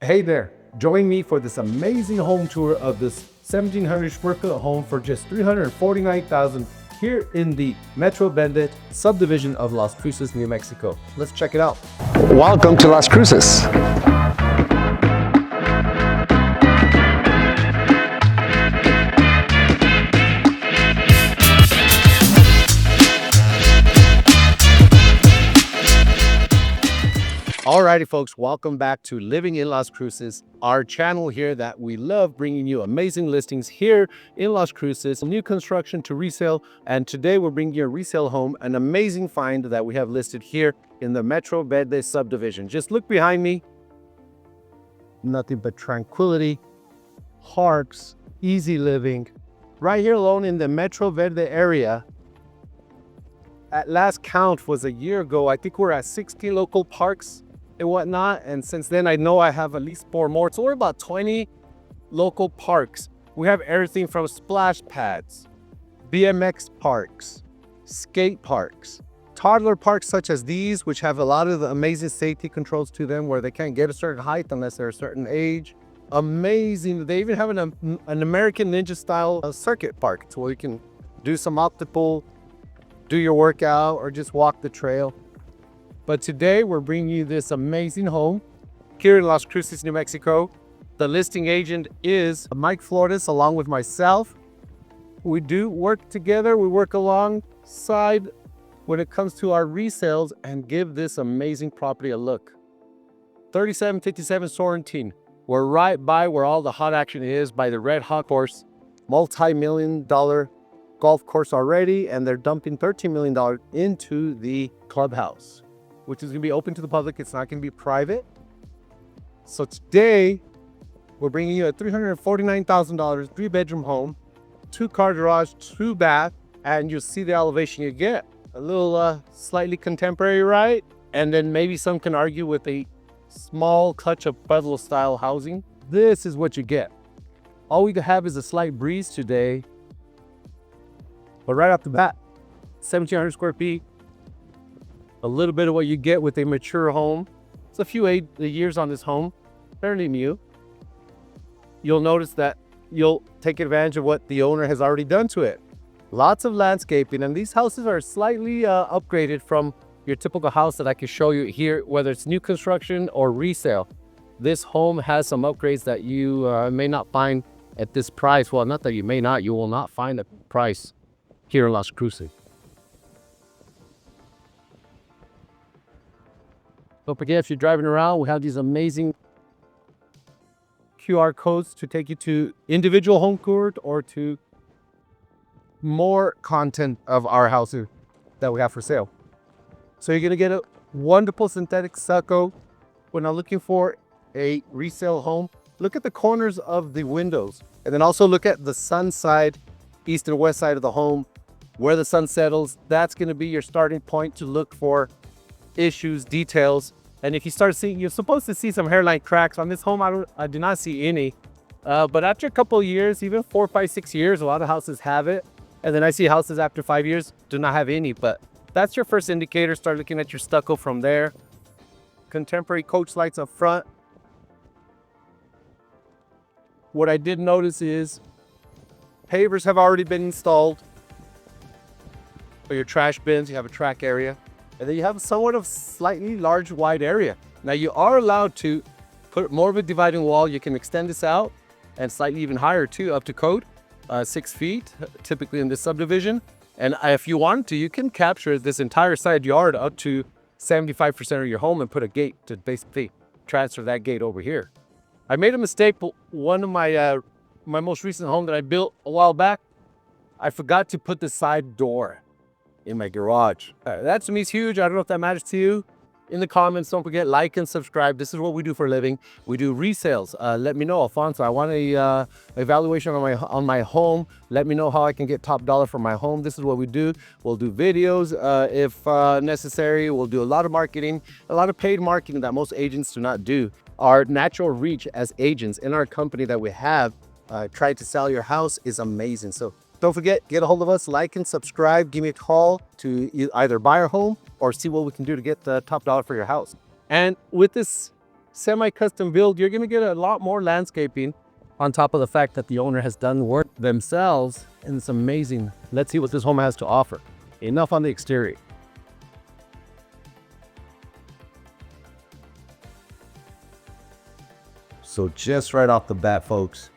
Hey there, join me for this amazing home tour of this 1,700 square foot home for just $349,000 here in the Metro Verde subdivision of Las Cruces, New Mexico. Let's check it out. Welcome to Las Cruces. Alrighty folks, welcome back to Living in Las Cruces, our channel here that we love bringing you amazing listings here in Las Cruces, new construction to resale, and today we're bringing you a resale home, an amazing find that we have listed here in the Metro Verde subdivision. Just look behind me, nothing but tranquility, parks, easy living. Right here alone in the Metro Verde area, at last count was a year ago, I think we're at 60 local parks and whatnot, and since then I know I have at least 4 more, so we're about 20 local parks. We have everything from splash pads, BMX parks, skate parks, toddler parks such as these, which have a lot of the amazing safety controls to them where they can't get a certain height unless they're a certain age. Amazing. They even have an American Ninja style circuit park, so where you can do some optical, do your workout, or just walk the trail. But today we're bringing you this amazing home here in Las Cruces, New Mexico. The listing agent is Mike Flores along with myself. We do work together. We work alongside when it comes to our resales and give this amazing property a look. 3757 Sorrentine. We're right by where all the hot action is, by the Red Hot course, multi-million-dollar golf course already, and they're dumping $13 million into the clubhouse, which is going to be open to the public. It's not going to be private. So today we're bringing you a $349,000 3-bedroom home, 2-car garage, 2 bath, and you'll see the elevation you get. A little slightly contemporary, right? And then maybe some can argue with a small touch of pueblo style housing. This is what you get. All we have is a slight breeze today, but right off the bat, 1,700 square feet, a little bit of what you get with a mature home. It's a few years on this home, fairly new. You'll notice that you'll take advantage of what the owner has already done to it. Lots of landscaping, and these houses are slightly upgraded from your typical house that I can show you here, whether it's new construction or resale. This home has some upgrades that you may not find at this price. Well, not that you may not, you will not find a price here in Las Cruces. Don't forget, if you're driving around, we have these amazing QR codes to take you to individual home tours or to more content of our houses that we have for sale. So you're gonna get a wonderful synthetic stucco. When I'm looking for a resale home, look at the corners of the windows, and then also look at the sun side, east and west side of the home, where the sun settles. That's gonna be your starting point to look for issues, details. And if you start seeing, you're supposed to see some hairline cracks on this home. I do not see any, but after a couple of years, even 4, 5, 6 years, a lot of houses have it. And then I see houses after 5 years do not have any, but that's your first indicator. Start looking at your stucco from there. Contemporary coach lights up front. What I did notice is pavers have already been installed. For your trash bins, you have a track area. And then you have somewhat of slightly large, wide area. Now you are allowed to put more of a dividing wall. You can extend this out and slightly even higher too, up to code, 6 feet, typically in this subdivision. And if you want to, you can capture this entire side yard up to 75% of your home and put a gate to basically transfer that gate over here. I made a mistake, but one of my most recent home that I built a while back, I forgot to put the side door in my garage. That to me is huge. I don't know if that matters to you. In the comments, don't forget, like and subscribe. This is what we do for a living. We do resales. Let me know, Alfonso, I want a evaluation on my home. Let me know how I can get top dollar for my home. This is what we do. We'll do videos if necessary. We'll do a lot of marketing, a lot of paid marketing that most agents do not do. Our natural reach as agents in our company that we have tried to sell your house is amazing. So don't forget, get a hold of us, like and subscribe. Give me a call to either buy our home or see what we can do to get the top dollar for your house. And with this semi-custom build, you're gonna get a lot more landscaping on top of the fact that the owner has done work themselves, and it's amazing. Let's see what this home has to offer. Enough on the exterior. So just right off the bat, folks,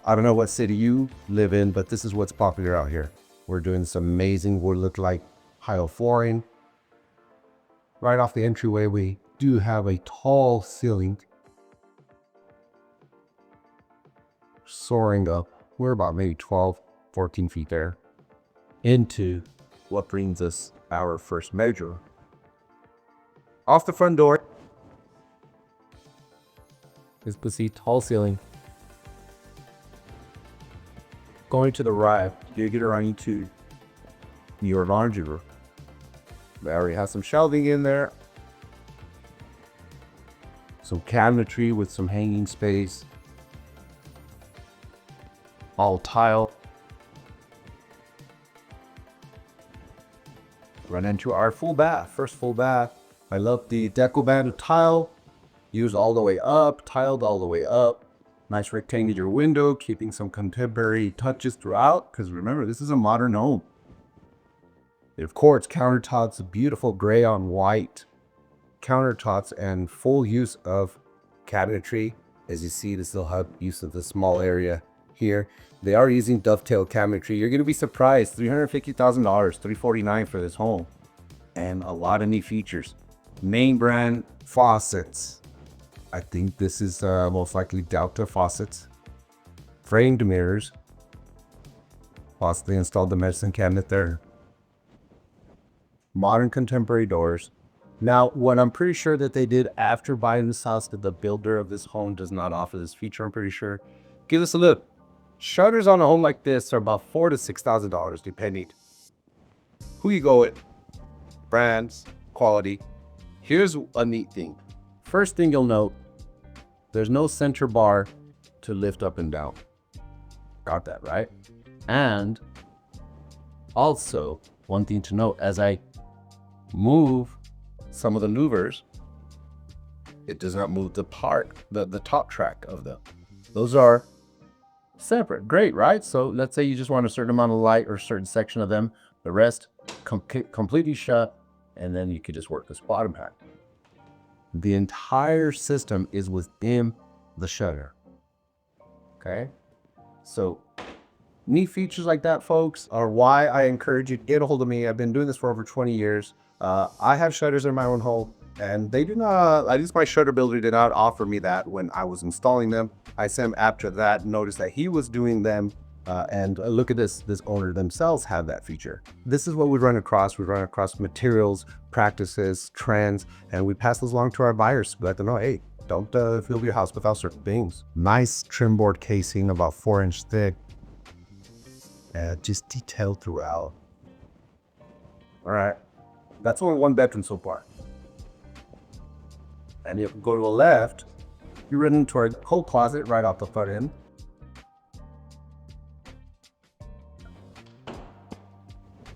I don't know what city you live in, but this is what's popular out here. We're doing this amazing wood look like tile flooring. Right off the entryway, we do have a tall ceiling soaring up. We're about maybe 12, 14 feet there into what brings us our first measure. Off the front door is the tall ceiling. Going to the right, you get around into your laundry room. They already have some shelving in there. Some cabinetry with some hanging space. All tile. Run into our full bath, first full bath. I love the deco band of tile. Used all the way up, tiled all the way up. Nice rectangular window, keeping some contemporary touches throughout, because remember, this is a modern home. Of course, countertops, beautiful gray on white countertops, and full use of cabinetry. As you see, they still have use of the small area here. They are using dovetail cabinetry. You're going to be surprised. $350,000, $349,000 for this home, and a lot of neat features. Name brand faucets. I think this is most likely Delta faucets. Framed mirrors. Possibly installed the medicine cabinet there. Modern contemporary doors. Now, what I'm pretty sure that they did after buying this house, that the builder of this home does not offer this feature, I'm pretty sure. Give us a look. Shutters on a home like this are about $4,000 to $6,000, depending who you go with. Brands, quality. Here's a neat thing. First thing you'll note, there's no center bar to lift up and down. Got that, right? And also, one thing to note, as I move some of the louvers, it does not move the top track of them. Those are separate. Great, right? So let's say you just want a certain amount of light or a certain section of them, the rest completely shut, and then you could just work this bottom half. The entire system is within the shutter. Okay, so neat features like that, folks, are why I encourage you to get a hold of me. I've been doing this for over 20 years. I have shutters in my own home, and they do not, at least my shutter builder did not offer me that when I was installing them. I sent him after that, noticed that he was doing them, and look at this owner themselves have that feature. This is what we run across. We run across materials, practices, trends, and we pass those along to our buyers to let them know, hey, don't build your house without certain things. Nice trim board casing, about 4-inch thick, just detailed throughout. All right, that's only one bedroom so far. And if you go to the left, you run into our coat closet right off the front end.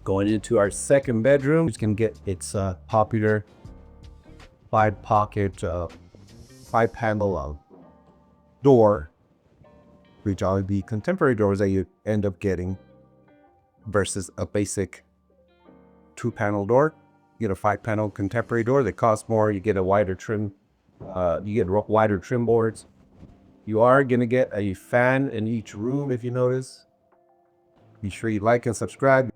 Going into our second bedroom, you can get its popular 5-pocket, 5-panel door, which are the contemporary doors that you end up getting versus a basic 2-panel door. You get a 5-panel contemporary door that costs more. You get a wider trim. You get wider trim boards. You are gonna get a fan in each room if you notice. Be sure you like and subscribe.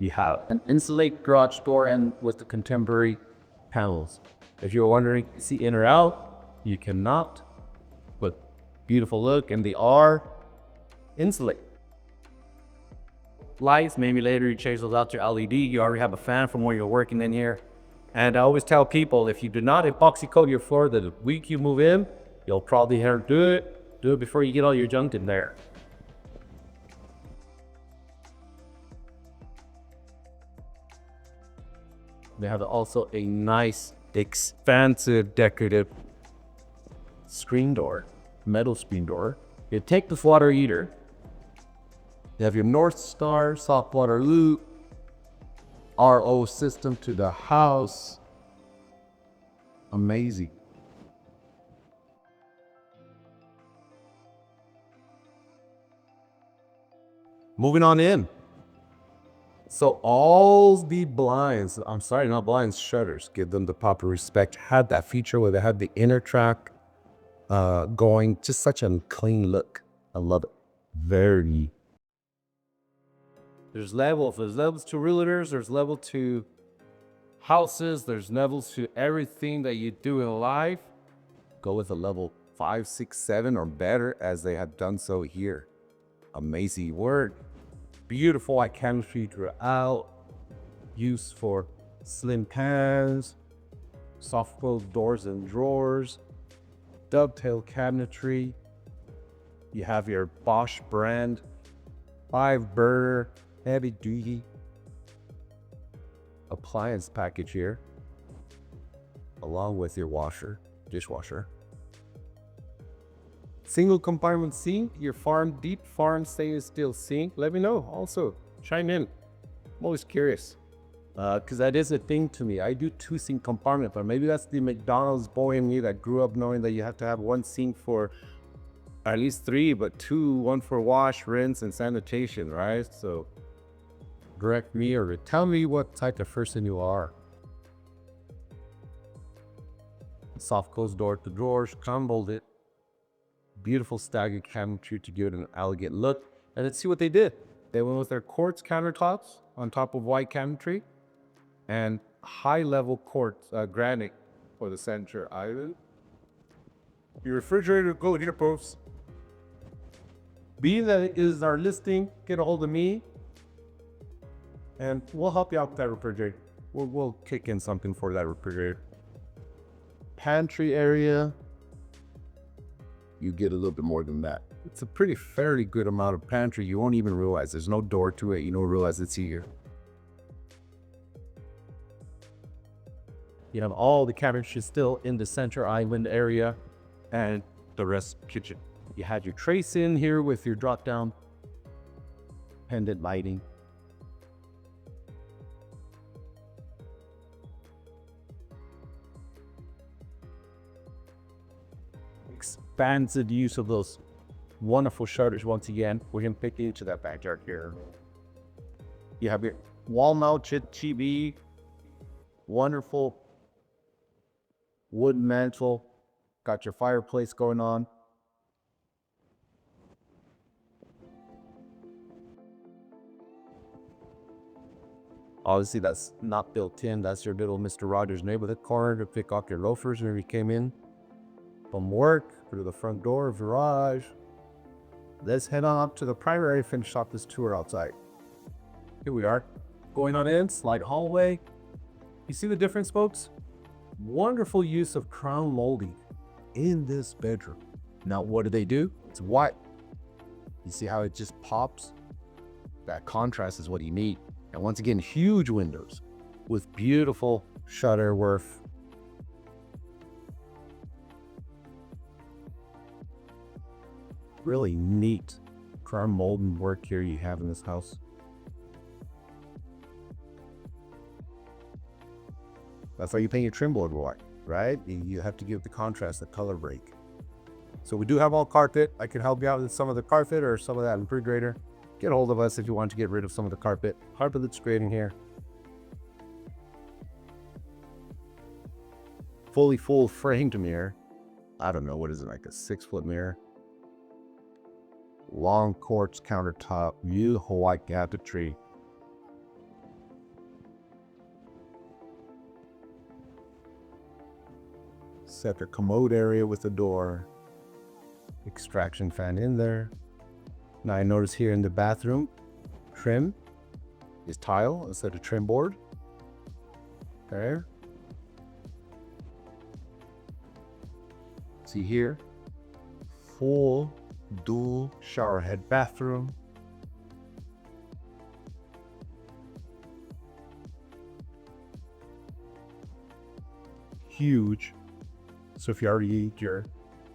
You have an insulate garage door and with the contemporary panels. If you're wondering, see in or out, you cannot. But beautiful look, and they are insulate. Lights, maybe later you change those out to LED. You already have a fan from where you're working in here. And I always tell people, if you do not epoxy coat your floor the week you move in, you'll probably have to do it. Do it before you get all your junk in there. They have also a nice, expansive, decorative screen door, metal screen door. You take this water heater, You have your North Star, soft water loop, RO system to the house. Amazing. Moving on in. So all the blinds, I'm sorry, not blinds, shutters, give them the proper respect. Had that feature where they had the inner track going, just such a clean look. I love it. Very. There's levels to realtors, there's level to houses, there's levels to everything that you do in life. Go with a level 5, 6, 7 or better, as they have done so here. Amazing work. Beautiful white cabinetry throughout. Use for slim pans, soft close doors and drawers, dovetail cabinetry. You have your Bosch brand 5-burner heavy duty appliance package here, along with your washer, dishwasher. Single compartment sink, your deep farm stainless steel sink. Let me know also, chime in. I'm always curious, because that is a thing to me. I do 2 sink compartment, but maybe that's the McDonald's boy in me that grew up knowing that you have to have 1 sink for at least 3, but 2, 1 for wash, rinse, and sanitation, right? So correct me or tell me what type of person you are. Soft close door to drawers, crumbled it. Beautiful staggered cabinetry to give it an elegant look. And let's see what they did. They went with their quartz countertops on top of white cabinetry and high-level quartz granite for the center island. Your refrigerator, go here, folks. Being that it is our listing, get a hold of me and we'll help you out with that refrigerator. We'll kick in something for that refrigerator. Pantry area. You get a little bit more than that. It's a fairly good amount of pantry. You won't even realize there's no door to it. You don't realize it's here. You have all the cabinetry still in the center island area and the rest kitchen. You had your trace in here with your drop down pendant lighting. Expansive use of those wonderful shutters. Once again, we're gonna pick into that backyard here. You have your wall mounted TV, wonderful wood mantle, got your fireplace going on. Obviously that's not built in. That's your little Mr. Rogers neighborhood corner to pick up your loafers when you came in from work, through the front door, garage. Let's head on up to the primary, finish off this tour outside. Here we are, going on in, slide hallway. You see the difference, folks? Wonderful use of crown molding in this bedroom. Now, what do? It's white. You see how it just pops? That contrast is what you need. And once again, huge windows with beautiful shutter work. Really neat crown molding work here you have in this house. That's why you paint your trim board white, right? You have to give the contrast a color break. So we do have all carpet. I can help you out with some of the carpet or some of that refrigerator. Get a hold of us if you want to get rid of some of the carpet. Carpet looks great in here. Fully full framed mirror. I don't know, what is it, like a 6-foot mirror? Long quartz countertop, beautiful white cabinetry. Separate commode area with a door. Extraction fan in there. Now I notice here in the bathroom, trim is tile instead of trim board. There. See here, full dual shower head bathroom. Huge. So if you already need your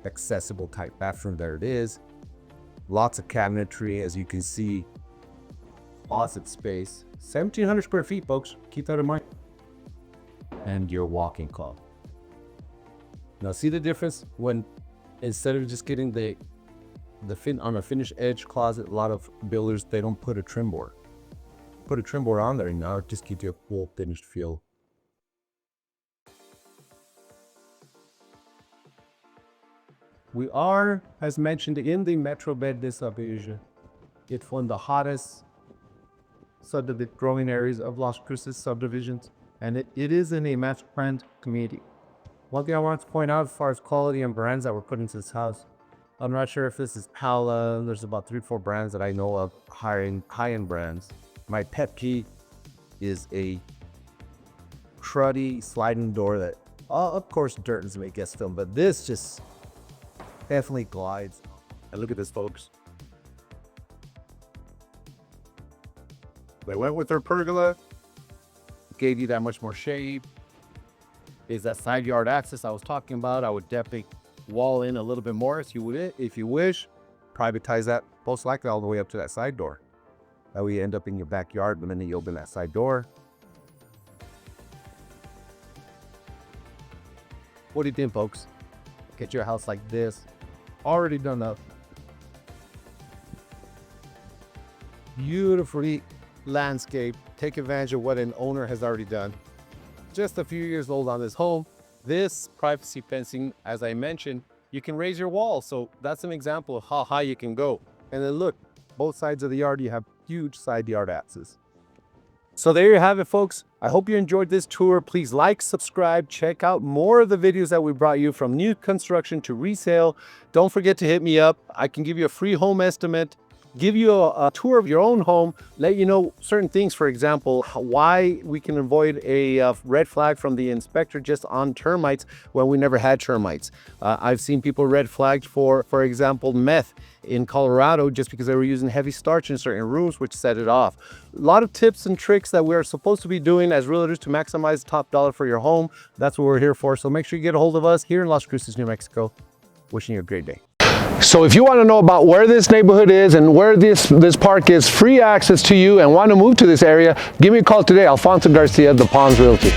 accessible type bathroom, there it is. Lots of cabinetry, as you can see, closet space. 1,700 square feet, folks. Keep that in mind. And your walk-in closet. Now, see the difference when instead of just getting on a finished edge closet, a lot of builders, they don't put a trim board. Put a trim board on there, and now it just gives you a full finished feel. We are, as mentioned, in the Metro Verde subdivision. It's one of the hottest subdivision growing areas of Las Cruces subdivisions, and it is in a master planned community. One thing I want to point out as far as quality and brands that were put into this house, I'm not sure if this is Pala. There's about 3 or 4 brands that I know of, high-end brands. My pet peeve is a cruddy sliding door that, of course, dirt doesn't make guest film, but this just definitely glides. And look at this, folks. They went with their pergola, gave you that much more shade. Is that side yard access I was talking about? I would definitely wall in a little bit more if you wish. Privatize that most likely all the way up to that side door. That way you end up in your backyard the minute you open that side door. What do you think, folks? Get your house like this. Already done up. Beautifully landscape. Take advantage of what an owner has already done. Just a few years old on this home. This privacy fencing, as I mentioned, you can raise your wall. So that's an example of how high you can go. And then look, both sides of the yard, you have huge side yard access. So there you have it, folks. I hope you enjoyed this tour. Please like, subscribe, check out more of the videos that we brought you from new construction to resale. Don't forget to hit me up. I can give you a free home estimate, give you a tour of your own home, let you know certain things, for example, why we can avoid a red flag from the inspector just on termites when we never had termites. I've seen people red flagged for example, meth in Colorado just because they were using heavy starch in certain rooms, which set it off. A lot of tips and tricks that we're supposed to be doing as realtors to maximize top dollar for your home. That's what we're here for. So make sure you get a hold of us here in Las Cruces, New Mexico. Wishing you a great day. So if you want to know about where this neighborhood is and where this park is, free access to you, and want to move to this area, give me a call today. Alfonso García, the Palms Realty.